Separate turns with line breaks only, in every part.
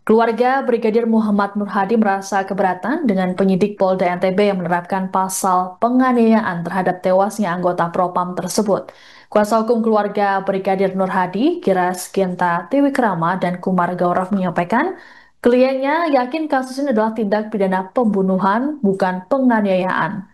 Keluarga Brigadir Muhammad Nur Hadi merasa keberatan dengan penyidik Polda NTB yang menerapkan pasal penganiayaan terhadap tewasnya anggota Propam tersebut. Kuasa hukum keluarga Brigadir Nur Hadi, Giras Genta Tiwikrama dan Kumar Gaurav menyampaikan, kliennya yakin kasus ini adalah tindak pidana pembunuhan, bukan penganiayaan.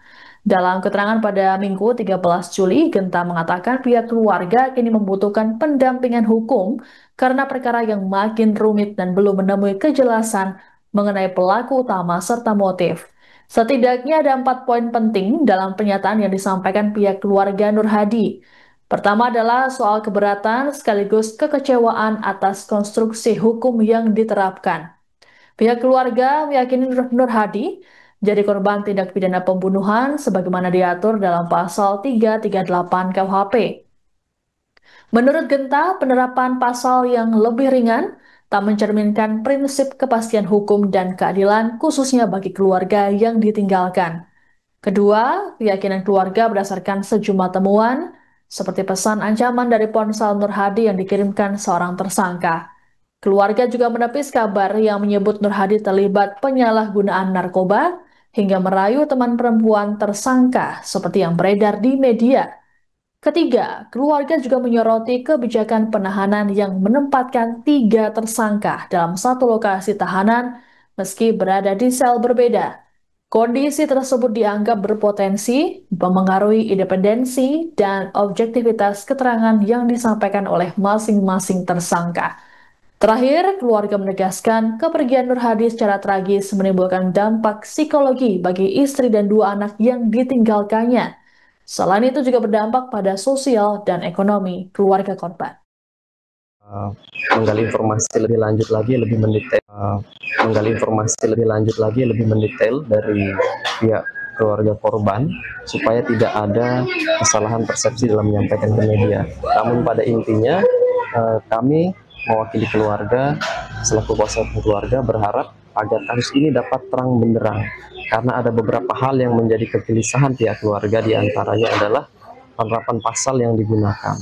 Dalam keterangan pada Minggu 13 Juli, Genta mengatakan pihak keluarga kini membutuhkan pendampingan hukum karena perkara yang makin rumit dan belum menemui kejelasan mengenai pelaku utama serta motif. Setidaknya ada 4 poin penting dalam pernyataan yang disampaikan pihak keluarga Nur Hadi. Pertama adalah soal keberatan sekaligus kekecewaan atas konstruksi hukum yang diterapkan. Pihak keluarga meyakini Nur Hadi jadi korban tindak pidana pembunuhan sebagaimana diatur dalam pasal 338 KUHP. Menurut Genta, penerapan pasal yang lebih ringan tak mencerminkan prinsip kepastian hukum dan keadilan khususnya bagi keluarga yang ditinggalkan. Kedua, keyakinan keluarga berdasarkan sejumlah temuan, seperti pesan ancaman dari ponsel Nur Hadi yang dikirimkan seorang tersangka. Keluarga juga menepis kabar yang menyebut Nur Hadi terlibat penyalahgunaan narkoba hingga merayu teman perempuan tersangka seperti yang beredar di media. Ketiga, keluarga juga menyoroti kebijakan penahanan yang menempatkan 3 tersangka dalam satu lokasi tahanan meski berada di sel berbeda. Kondisi tersebut dianggap berpotensi memengaruhi independensi dan objektivitas keterangan yang disampaikan oleh masing-masing tersangka. Terakhir, keluarga menegaskan kepergian Nur Hadi secara tragis menimbulkan dampak psikologi bagi istri dan 2 anak yang ditinggalkannya. Selain itu juga berdampak pada sosial dan ekonomi keluarga korban.
Menggali informasi lebih lanjut lagi, lebih mendetail dari pihak keluarga korban supaya tidak ada kesalahan persepsi dalam menyampaikan ke media. Namun pada intinya kami mewakili keluarga selaku kuasa hukum keluarga berharap agar kasus ini dapat terang benderang karena ada beberapa hal yang menjadi kegelisahan pihak keluarga, diantaranya adalah penerapan pasal yang digunakan.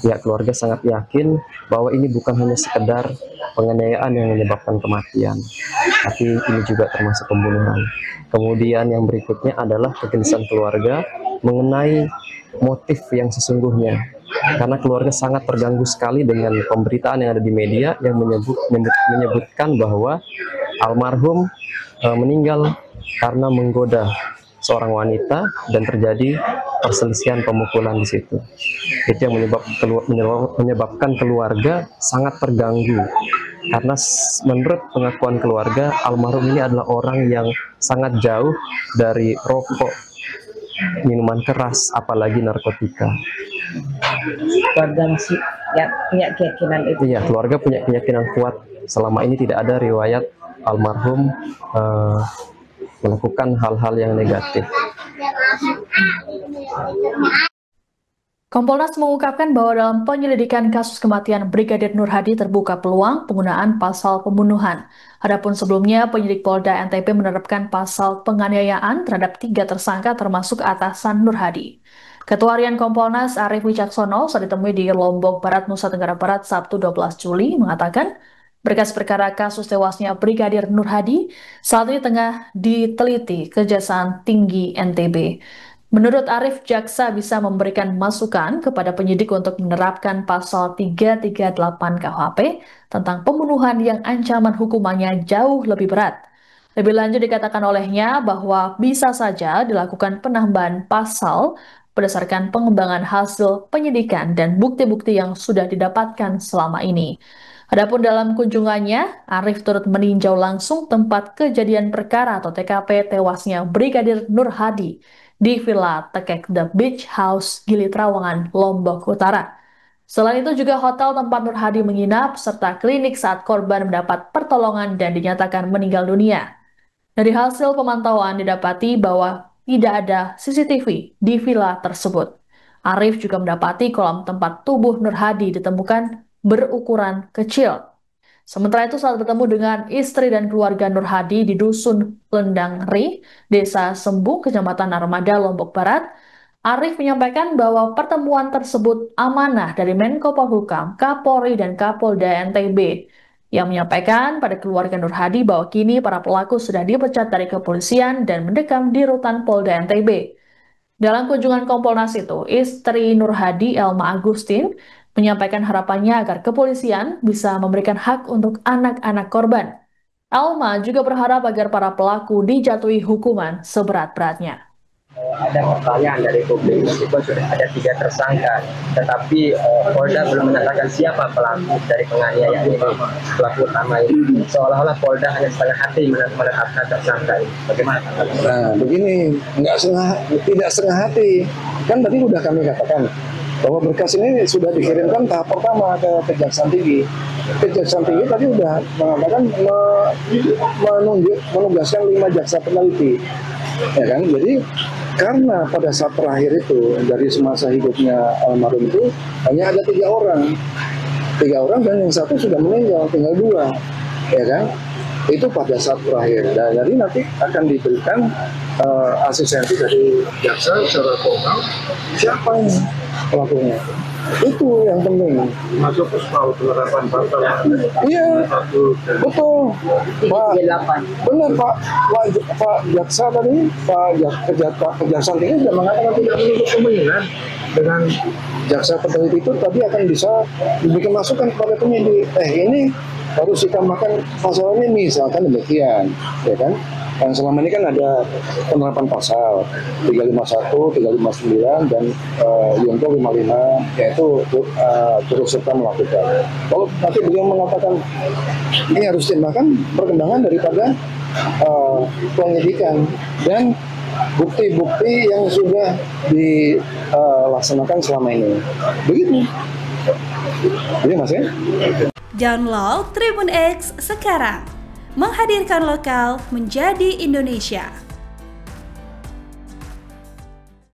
Pihak keluarga sangat yakin bahwa ini bukan hanya sekedar penganiayaan yang menyebabkan kematian, tapi ini juga termasuk pembunuhan. Kemudian yang berikutnya adalah kegelisahan keluarga mengenai motif yang sesungguhnya, karena keluarga sangat terganggu sekali dengan pemberitaan yang ada di media yang menyebutkan bahwa almarhum meninggal karena menggoda seorang wanita dan terjadi perselisihan pemukulan di situ. Itu yang menyebabkan keluarga sangat terganggu karena menurut pengakuan keluarga almarhum ini adalah orang yang sangat jauh dari rokok, minuman keras, apalagi narkotika.
Keluarga masih ya, punya keyakinan itu.
Iya, keluarga punya keyakinan kuat selama ini tidak ada riwayat almarhum melakukan hal-hal yang negatif.
Kompolnas mengungkapkan bahwa dalam penyelidikan kasus kematian Brigadir Nur Hadi terbuka peluang penggunaan pasal pembunuhan. Adapun sebelumnya, penyidik Polda NTB menerapkan pasal penganiayaan terhadap 3 tersangka termasuk atasan Nur Hadi. Ketua Harian Kompolnas Arief Wicaksono saat ditemui di Lombok Barat, Nusa Tenggara Barat, Sabtu 12 Juli mengatakan, berkas perkara kasus tewasnya Brigadir Nur Hadi saat ini tengah diteliti Kejaksaan Tinggi NTB. Menurut Arief, jaksa bisa memberikan masukan kepada penyidik untuk menerapkan pasal 338 KUHP tentang pembunuhan yang ancaman hukumannya jauh lebih berat. Lebih lanjut dikatakan olehnya bahwa bisa saja dilakukan penambahan pasal berdasarkan pengembangan hasil penyidikan dan bukti-bukti yang sudah didapatkan selama ini. Adapun dalam kunjungannya, Arief turut meninjau langsung tempat kejadian perkara atau TKP tewasnya Brigadir Nur Hadi di Villa Tekek The Beach House, Gili Trawangan, Lombok Utara. Selain itu juga hotel tempat Nur Hadi menginap serta klinik saat korban mendapat pertolongan dan dinyatakan meninggal dunia. Dari hasil pemantauan didapati bahwa tidak ada CCTV di villa tersebut. Arief juga mendapati kolam tempat tubuh Nur Hadi ditemukan berukuran kecil. Sementara itu saat bertemu dengan istri dan keluarga Nur Hadi di Dusun Lendangri, Desa Sembung, Kecamatan Armada, Lombok Barat, Arief menyampaikan bahwa pertemuan tersebut amanah dari Menko Polhukam, Kapolri, dan Kapolda NTB. Ia menyampaikan pada keluarga Nur Hadi bahwa kini para pelaku sudah dipecat dari kepolisian dan mendekam di rutan Polda NTB. Dalam kunjungan Kompolnas itu, istri Nur Hadi, Elma Agustin, menyampaikan harapannya agar kepolisian bisa memberikan hak untuk anak-anak korban. Elma juga berharap agar para pelaku dijatuhi hukuman seberat-beratnya.
Ada pertanyaan dari publik, meskipun sudah ada 3 tersangka, tetapi Polda belum menyatakan siapa pelaku dari penganiayaan ini, pelaku utama ini. Seolah-olah Polda hanya setengah hati menetapkan tersangka ini. Bagaimana?
Nah, begini, tidak setengah hati. Kan tadi sudah kami katakan bahwa berkas ini sudah dikirimkan tahap pertama ke Kejaksaan Tinggi. Kejaksaan Tinggi tadi sudah mengatakan menugaskan 5 jaksa peneliti. Ya kan? Jadi karena pada saat terakhir itu dari semasa hidupnya almarhum itu hanya ada 3 orang, 3 orang dan yang satu sudah meninggal, tinggal 2, ya kan? Itu pada saat terakhir. Dan jadi nanti akan diberikan asistensi dari jaksa secara formal siapa yang pelakunya. Itu yang penting.
Masuk ke soal penerapan pasal.
Iya, betul. Pak, benar Pak jaksa tadi, Kejaksaan Tinggi sudah mengatakan tidak menutup kemungkinan dengan jaksa peneliti itu tadi akan bisa diberikan masukan kepada penyidik. Ini harus ditambahkan pasal ini misalkan demikian, ya kan? Yang selama ini kan ada penerapan pasal 351, 359 dan Yunto 55, yaitu turut serta melakukan. Kalau nanti beliau mengatakan ini harus ditambahkan perkembangan daripada penyidikan dan bukti-bukti yang sudah dilaksanakan selama ini. Begitu. Jadi Mas ya.
Download Tribun X sekarang. Menghadirkan lokal menjadi Indonesia.